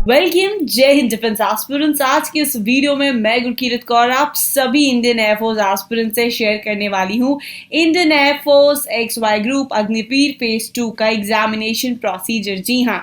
Welcome, जय Hind defence aspirants. आज के इस वीडियो में मैं गुरकीरत कौर आप सभी इंडियन एयरफोर्स एस्पिरेंट्स से शेयर करने वाली हूं Indian air force XY group Agniveer phase 2 का एग्जामिनेशन प्रोसीजर। जी हां,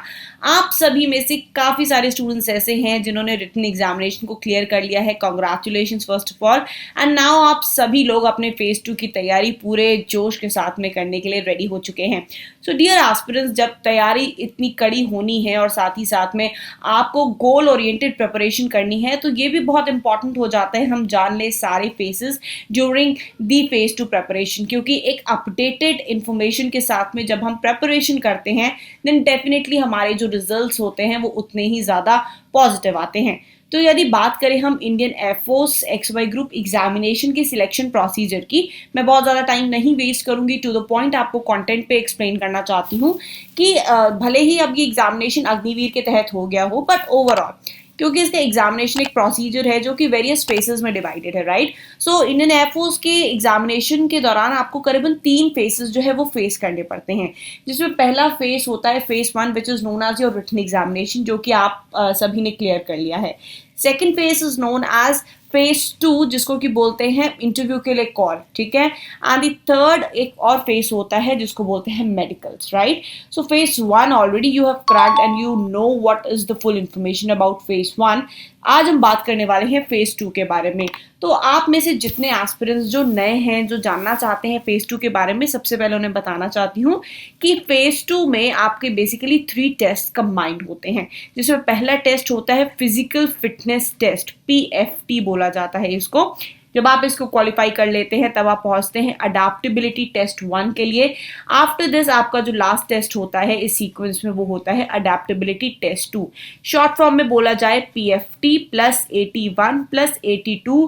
आप सभी में से काफी सारे स्टूडेंट्स ऐसे हैं जिन्होंने रिटन एग्जामिनेशन को क्लियर कर लिया है। Congratulations first of all. And now आप सभी लोग अपने फेज 2 की तैयारी पूरे जोश के साथ में करने के लिए रेडी हो चुके हैं। सो डियर एस्पिरेंट्स, जब तैयारी इतनी कड़ी होनी है और साथ ही साथ में आपको गोल ओरिएंटेड प्रिपरेशन करनी है, तो ये भी बहुत इंपॉर्टेंट हो जाता है हम जान ले सारे faces during the phase 2 preparation, क्योंकि एक अपडेटेड इंफॉर्मेशन के साथ में जब हम प्रिपरेशन करते हैं देन डेफिनेटली हमारे जो रिजल्ट्स होते हैं वो उतने ही ज्यादा पॉजिटिव आते हैं। तो यदि बात करें हम Indian air force XY group examination के सिलेक्शन प्रोसीजर की, मैं बहुत ज़्यादा टाइम नहीं वेस्ट करूंगी, टू द पॉइंट आपको कंटेंट पे एक्सप्लेन करना चाहती हूँ कि भले ही अब ये एग्जामिनेशन अग्निवीर के तहत हो गया हो, बट ओवरऑल क्योंकि इसका एग्जामिनेशन एक प्रोसीजर है जो कि वेरियस फेसेस में डिवाइडेड है, राइट। सो इंडियन एयरफोर्स के एग्जामिनेशन के दौरान आपको करीबन 3 फेसेस जो है वो फेस करने पड़ते हैं, जिसमें पहला फेस होता है phase 1 which is known as your written examination, जो कि आप सभी ने क्लियर कर लिया है। Second phase is known as phase 2, जिसको कि बोलते हैं इंटरव्यू के लिए कॉल, ठीक है। एंड द थर्ड एक और फेस होता है जिसको बोलते हैं medicals, right. So phase 1 already you have cracked and you know what is the full information about phase 1। आज हम बात करने वाले हैं फेज 2 के बारे में। तो आप में से जितने एस्पिरेंट्स जो नए हैं, जो जानना चाहते हैं फेज 2 के बारे में, सबसे पहले उन्हें बताना चाहती हूँ कि फेज 2 में आपके बेसिकली 3 टेस्ट कंबाइंड होते हैं, जिसमें पहला टेस्ट होता है फिजिकल फिटनेस टेस्ट, PFT बोला जाता है इसको। जब आप इसको क्वालिफाई कर लेते हैं तब आप पहुंचते हैं अडेप्टेबिलिटी टेस्ट 1 के लिए। आफ्टर दिस आपका जो लास्ट टेस्ट होता है इस सीक्वेंस में वो होता है अडेप्टेबिलिटी टेस्ट 2। शॉर्ट फॉर्म में बोला जाए PFT plus 81 plus 82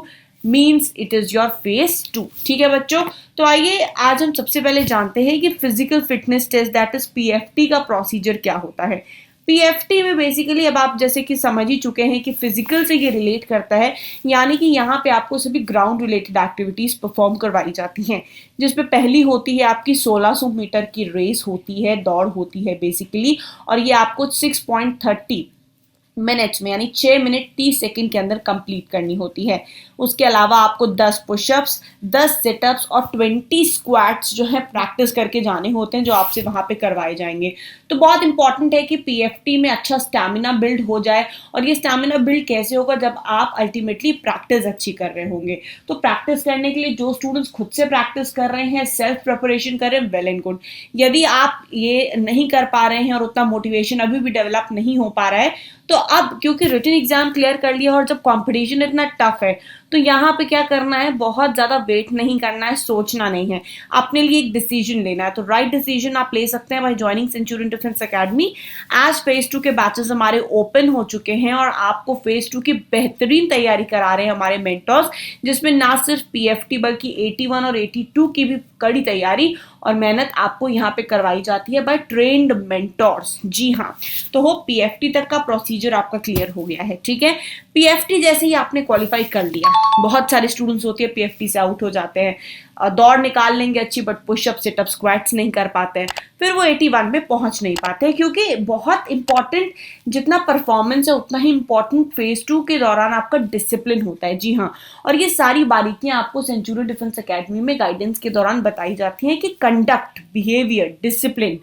means it is your phase 2। ठीक है बच्चों, तो आइए आज हम सबसे पहले जानते हैं कि physical fitness test that is PFT का प्रोसीजर क्या होता है। PFT में बेसिकली अब आप जैसे कि समझ ही चुके हैं कि फिजिकल से ये रिलेट करता है, यानी कि यहाँ पे आपको सभी ग्राउंड रिलेटेड एक्टिविटीज परफॉर्म करवाई जाती हैं, जिसपे पहली होती है आपकी 1600 मीटर की रेस होती है, दौड़ होती है बेसिकली, और ये आपको 6.30 मिनट्स में यानी 6 मिनट 30 सेकंड के अंदर कंप्लीट करनी होती है। उसके अलावा आपको 10 पुशअप्स, 10 सिटअप्स और 20 स्क्वाट्स जो है प्रैक्टिस करके जाने होते हैं, जो आपसे वहां पे करवाए जाएंगे। तो बहुत इंपॉर्टेंट है कि PFT में अच्छा स्टैमिना बिल्ड हो जाए, और ये स्टैमिना बिल्ड कैसे होगा जब आप अल्टीमेटली प्रैक्टिस अच्छी कर रहे होंगे। तो प्रैक्टिस करने के लिए जो स्टूडेंट्स खुद से प्रैक्टिस कर रहे हैं, सेल्फ प्रिपरेशन कर रहे हैं, वेल एंड गुड। यदि आप ये नहीं कर पा रहे हैं और उतना मोटिवेशन अभी भी डेवलप नहीं हो पा रहा है, तो अब क्योंकि रिटन एग्जाम क्लियर कर लिया और जब कंपटीशन इतना टफ है, तो यहाँ पे क्या करना है, बहुत ज्यादा वेट नहीं करना है, सोचना नहीं है, अपने लिए एक डिसीजन लेना है। तो राइट डिसीजन आप ले सकते हैं by joining Centurion Defence Academy. As phase 2 के बैचेस हमारे ओपन हो चुके हैं और आपको फेज 2 की बेहतरीन तैयारी करा रहे हैं हमारे मेंटर्स, जिसमें ना सिर्फ PFT बल्कि 81 और 82 की भी कड़ी तैयारी और मेहनत आपको यहाँ पे करवाई जाती है बाय ट्रेन्ड मेंटोर्स। जी हाँ, तो होप PFT तक का प्रोसीजर आपका क्लियर हो गया है। ठीक है, PFT जैसे ही आपने क्वालिफाई कर लिया, बहुत सारे स्टूडेंट्स होते हैं PFT से आउट हो जाते हैं, दौड़ निकाल लेंगे अच्छी बट पुशअप सिटअप स्क्वाट्स नहीं कर पाते हैं, फिर वो 81 में पहुंच नहीं पाते हैं, क्योंकि बहुत इंपॉर्टेंट जितना परफॉर्मेंस है उतना ही इंपॉर्टेंट फेज 2 के दौरान आपका डिसिप्लिन होता है। जी हाँ, और ये सारी बारीकियां आपको सेंचुरियन डिफेंस एकेडमी में गाइडेंस के दौरान बताई जाती हैं कि कंडक्ट, बिहेवियर, डिसिप्लिन,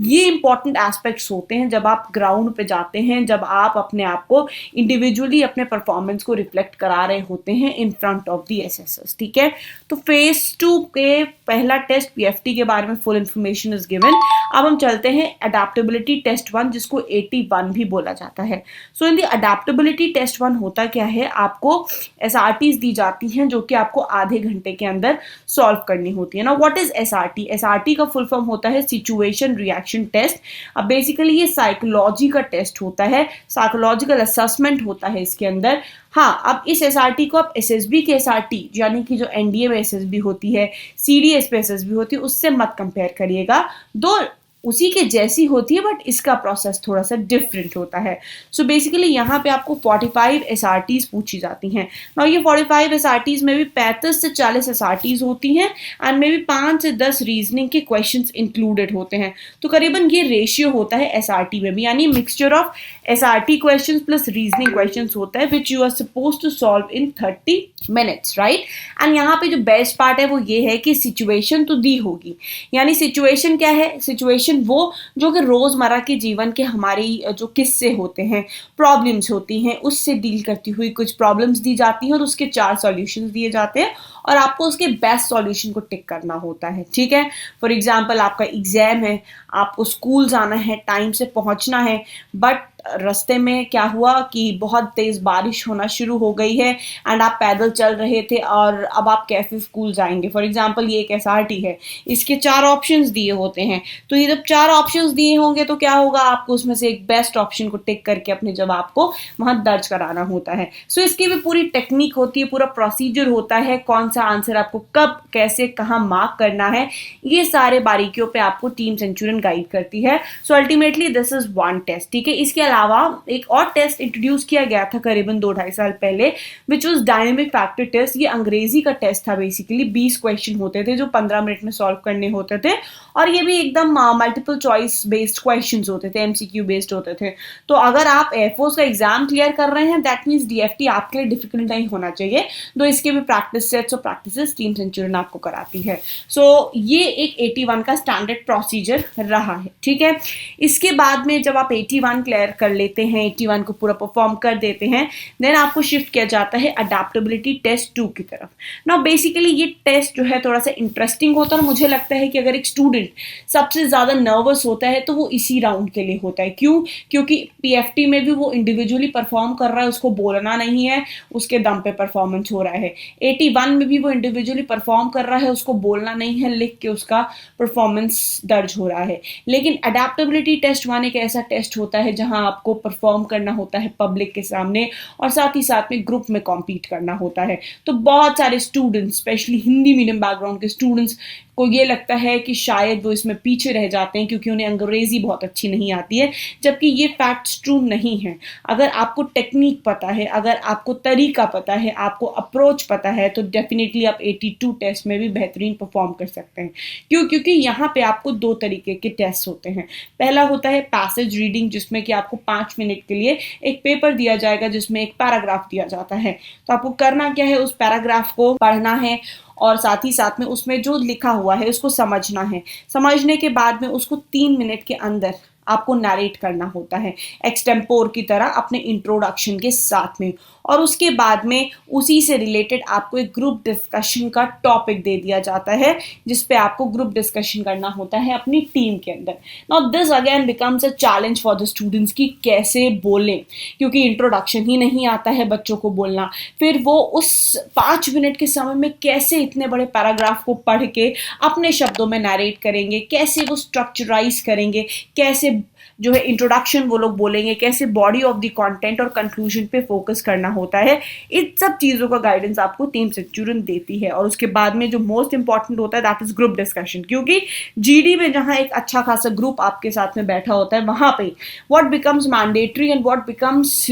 ये इंपॉर्टेंट एस्पेक्ट्स होते हैं जब आप ग्राउंड पे जाते हैं, जब आप अपने आप को इंडिविजुअली अपने परफॉर्मेंस को रिफ्लेक्ट करा रहे होते हैं in front of the SSS। ठीक है, तो फेज 2 के पहला टेस्ट PFT के बारे में फुल इंफॉर्मेशन इज गिवन। अब हम चलते हैं अडेप्टेबिलिटी टेस्ट 1, जिसको 81 भी बोला जाता है। सो इन दी अडेप्टेबिलिटी टेस्ट 1 होता क्या है, आपको SRTs दी जाती हैं जो कि आपको आधे घंटे के अंदर सॉल्व करनी होती है ना। What is SRT? SRT का फुल फॉर्म होता है सिचुएशन रिएक्शन टेस्ट। अब बेसिकली ये साइकोलॉजी का टेस्ट होता है, साइकोलॉजिकल असेसमेंट होता है इसके अंदर। हाँ, अब इस SRT को आप SSB के SRT यानी कि जो NDA में SSB होती है, CDS पे SSB होती है, उससे मत कंपेयर करिएगा। दो उसी के जैसी होती है, बट इसका प्रोसेस थोड़ा सा डिफरेंट होता है। सो बेसिकली यहाँ पे आपको 45 SRTs पूछी जाती हैं। नाउ ये 45 SRTs में भी 35 से 40 SRTs होती हैं एंड में भी 5 से 10 रीजनिंग के क्वेश्चंस इंक्लूडेड होते हैं। तो करीबन ये रेशियो होता है SRT में भी, यानी mixture of SRT questions plus reasoning questions होता है which you are suppose to solve in 30 minutes, right. And यहाँ पे जो बेस्ट पार्ट है वो ये है कि सिचुएशन तो दी होगी, यानी सिचुएशन क्या है, सिचुएशन वो जो कि रोजमर्रा के जीवन के हमारी जो किस्से होते हैं, प्रॉब्लम्स होती हैं, उससे डील करती हुई कुछ प्रॉब्लम्स दी जाती हैं और उसके 4 सॉल्यूशंस दिए जाते हैं और आपको उसके बेस्ट सॉल्यूशन को टिक करना होता है, ठीक है। फॉर एग्जाम्पल आपका एग्जाम है, आपको स्कूल जाना है, टाइम से पहुंचना है, बट रास्ते में क्या हुआ कि बहुत तेज बारिश होना शुरू हो गई है एंड आप पैदल चल रहे थे और अब आप कैसे स्कूल जाएंगे। फॉर एग्जांपल ये एक SRT है, इसके 4 ऑप्शंस दिए होते हैं, तो ये जब 4 ऑप्शंस दिए होंगे तो क्या होगा, आपको उसमें से एक बेस्ट ऑप्शन को टिक करके अपने जवाब को वहां दर्ज कराना होता है। सो इसकी भी पूरी टेक्निक होती है, पूरा प्रोसीजर होता है, कौन सा आंसर आपको कब कैसे कहाँ मार्क करना है, ये सारे बारीकियों पे आपको टीम सेंचुरियन गाइड करती है। So ultimately this is one test, ठीक है। इसके अलावा एक और टेस्ट इंट्रोड्यूस किया गया था करीबन 2-2.5 साल पहले, which was dynamic factor test. ये अंग्रेजी का टेस्ट था, बेसिकली 20 क्वेश्चन होते थे जो 15 मिनट में सॉल्व करने होते थे और ये भी एकदम मल्टीपल चॉइस बेस्ड क्वेश्चंस होते थे, MCQ बेस्ड होते थे। तो अगर आप एयरफोर्स का एग्जाम क्लियर कर रहे हैं दैट मीन्स DFT आपके लिए डिफिकल्ट नहीं होना चाहिए, तो इसके भी प्रैक्टिस सेट्स और प्रैक्टिसेस टीम सेंचुरियन आपको कराती है। सो ये एक 81 का स्टैंडर्ड प्रोसीजर रहा है, ठीक है। इसके बाद में जब आप 81 क्लियर कर लेते हैं, 81 को पूरा परफॉर्म कर देते हैं, देन आपको शिफ्ट किया जाता है अडेप्टेबिलिटी टेस्ट 2 की तरफ। नाउ बेसिकली ये टेस्ट जो है थोड़ा सा इंटरेस्टिंग होता है और मुझे लगता है कि अगर एक स्टूडेंट सबसे ज्यादा नर्वस होता है तो वो इसी राउंड के लिए होता है। क्यों? क्योंकि PFT में भी वो इंडिविजुअली परफॉर्म कर रहा है, उसको बोलना नहीं है, उसके दम पे परफॉर्मेंस हो रहा है। 81 में भी वो इंडिविजुअली परफॉर्म कर रहा है, उसको बोलना नहीं है, लिख के उसका परफॉर्मेंस दर्ज हो रहा है। लेकिन अडेप्टेबिलिटी टेस्ट 1 एक ऐसा टेस्ट होता है जहां आपको परफॉर्म करना होता है पब्लिक के सामने और साथ ही साथ में ग्रुप में कॉम्पीट करना होता है। तो बहुत सारे students, specially Hindi medium background के स्टूडेंट्स को ये लगता है कि शायद वो इसमें पीछे रह जाते हैं क्योंकि उन्हें अंग्रेजी बहुत अच्छी नहीं आती है, जबकि ये फैक्ट्स ट्रू नहीं है। अगर आपको टेक्निक पता है, अगर आपको तरीका पता है, आपको अप्रोच पता है, तो डेफिनेटली आप 82 टेस्ट में भी बेहतरीन परफॉर्म कर सकते हैं। क्यों? क्योंकि यहाँ पे आपको 2 तरीके के टेस्ट होते हैं। पहला होता है पैसेज रीडिंग, जिसमें कि आपको 5 मिनट के लिए एक पेपर दिया जाएगा जिसमें एक पैराग्राफ दिया जाता है। तो आपको करना क्या है, उस पैराग्राफ को पढ़ना है और साथ ही साथ में उसमें जो लिखा हुआ है उसको समझना है। समझने के बाद में उसको 3 मिनट के अंदर आपको नरेट करना होता है एक्सटेम्पोर की तरह अपने इंट्रोडक्शन के साथ में, और उसके बाद में उसी से रिलेटेड आपको एक ग्रुप डिस्कशन का टॉपिक दे दिया जाता है जिसपे आपको ग्रुप डिस्कशन करना होता है अपनी टीम के अंदर। Now this again becomes a challenge for the students कि कैसे बोलें, क्योंकि इंट्रोडक्शन ही नहीं आता है बच्चों को बोलना। फिर वो उस 5 मिनट के समय में कैसे इतने बड़े पैराग्राफ को पढ़ के अपने शब्दों में नरेट करेंगे, कैसे वो स्ट्रक्चराइज करेंगे, कैसे जो है इंट्रोडक्शन वो लोग बोलेंगे, कैसे बॉडी ऑफ द कंटेंट और कंक्लूजन पे फोकस करना होता है। इन सब चीज़ों का गाइडेंस आपको टीम सेंचुरियन देती है। और उसके बाद में जो मोस्ट इंपॉर्टेंट होता है दैट इज ग्रुप डिस्कशन, क्योंकि GD में जहाँ एक अच्छा खासा ग्रुप आपके साथ में बैठा होता है, वहाँ पे what becomes mandatory and what becomes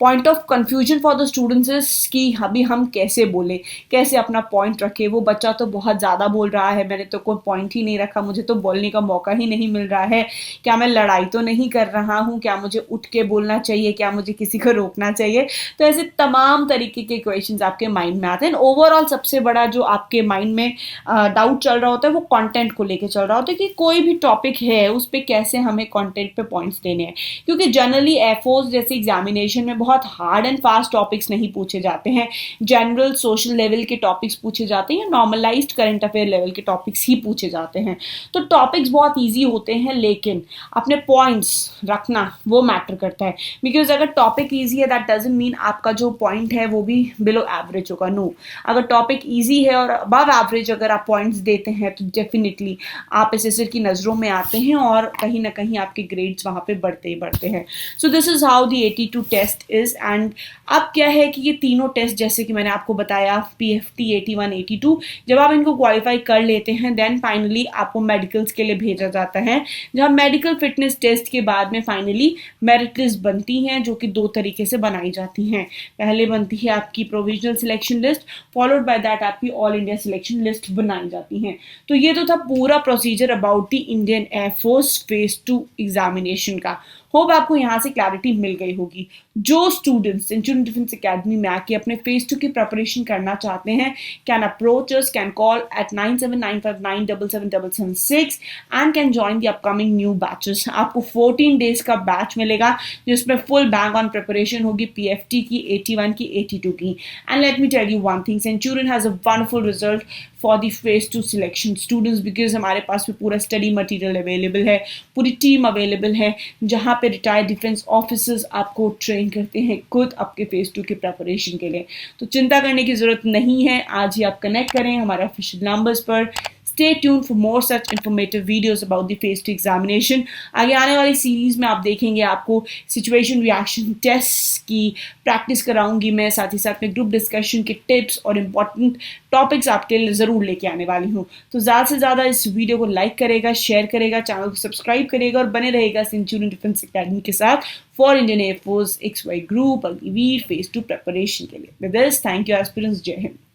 point of confusion for the students is कि अभी हम कैसे बोले, कैसे अपना पॉइंट रखे। वो बच्चा तो बहुत ज़्यादा बोल रहा है, मैंने तो कोई पॉइंट ही नहीं रखा, मुझे तो बोलने का मौका ही नहीं मिल रहा है, क्या मैं लड़ाई तो नहीं कर रहा हूँ, क्या मुझे उठ के बोलना चाहिए, क्या मुझे किसी को रोकना चाहिए। तो ऐसे तमाम तरीके के क्वेश्चंस आपके माइंड में आते हैं। ओवरऑल सबसे बड़ा जो आपके माइंड में डाउट चल रहा होता है वो कंटेंट को लेके चल रहा होता है कि कोई भी टॉपिक है उस पर कैसे हमें कंटेंट पे पॉइंट्स देने हैं। क्योंकि जनरली एयरफोर्स जैसे एग्जामिनेशन में बहुत हार्ड एंड फास्ट टॉपिक्स नहीं पूछे जाते हैं, जनरल सोशल लेवल के टॉपिक्स पूछे जाते हैं या नॉर्मलाइज्ड करंट अफेयर लेवल के टॉपिक्स ही पूछे जाते हैं। तो टॉपिक्स बहुत ईजी होते हैं, लेकिन अपने पॉइंट्स रखना वो मैटर करता है, बिकॉज अगर टॉपिक ईजी है दैट डजंट मीन आपका जो पॉइंट है वो भी बिलो एवरेज होगा। नो, अगर टॉपिक ईजी है और अबव एवरेज अगर आप पॉइंट्स देते हैं तो डेफिनेटली आप एसेसर की नज़रों में आते हैं और कहीं ना कहीं आपके ग्रेड्स वहाँ पे बढ़ते ही बढ़ते हैं। So this is how the 82 test is. And अब क्या है कि ये तीनों टेस्ट जैसे कि मैंने आपको बताया PFT 81 82, जब आप इनको क्वालिफाई कर लेते हैं देन फाइनली आपको मेडिकल्स के लिए भेजा जाता है, जहाँ मेडिकल फिटनेस टेस्ट के बाद में फाइनली मेरिट लिस्ट बनती हैं, जो कि 2 तरीके से बनाई जाती हैं। पहले बनती है आपकी provisional selection list, followed by that आपकी ऑल इंडिया सिलेक्शन लिस्ट बनाई जाती हैं। तो ये तो था पूरा procedure about the Indian air force phase 2 examination का। होप आपको यहाँ से क्लैरिटी मिल गई होगी। जो स्टूडेंट्स सेंचुरियन डिफेंस एकेडमी में आके अपने फेज 2 की प्रिपरेशन करना चाहते हैं can approach us, can call at 9795977776 and can join the upcoming new batches. आपको 14 डेज का बैच मिलेगा जिसमें फुल बैंग ऑन प्रिपरेशन होगी PFT की, 81 की, 82 की। And let me tell you one thing, Centurion has a wonderful result for the phase 2 selection students, because हमारे पास भी पूरा स्टडी मटेरियल अवेलेबल है, पूरी टीम अवेलेबल है, जहाँ पे रिटायर्ड डिफेंस ऑफिसर्स आपको ट्रेन करते हैं खुद आपके फेज 2 की प्रिपरेशन के लिए। तो चिंता करने की जरूरत नहीं है, आज ही आप कनेक्ट करें हमारे ऑफिशियल नंबर्स पर। Stay tuned for more such informative videos about the phase 2 examination। आगे आने वाली सीरीज में आप देखेंगे आपको सिचुएशन रिएक्शन टेस्ट की प्रैक्टिस कराऊंगी मैं, साथ ही साथ में ग्रुप डिस्कशन के टिप्स और इम्पॉर्टेंट टॉपिक्स आपके लिए ज़रूर लेके आने वाली हूँ। तो ज़्यादा से ज़्यादा इस वीडियो को लाइक करेगा, शेयर करेगा, चैनल को सब्सक्राइब करेगा और बने रहेगा सेंचुरियन डिफेंस एकेडमी के साथ for Indian air force XY group Agniveer phase 2 preparation के लिए। With this, thank you aspirants, जय हिंद।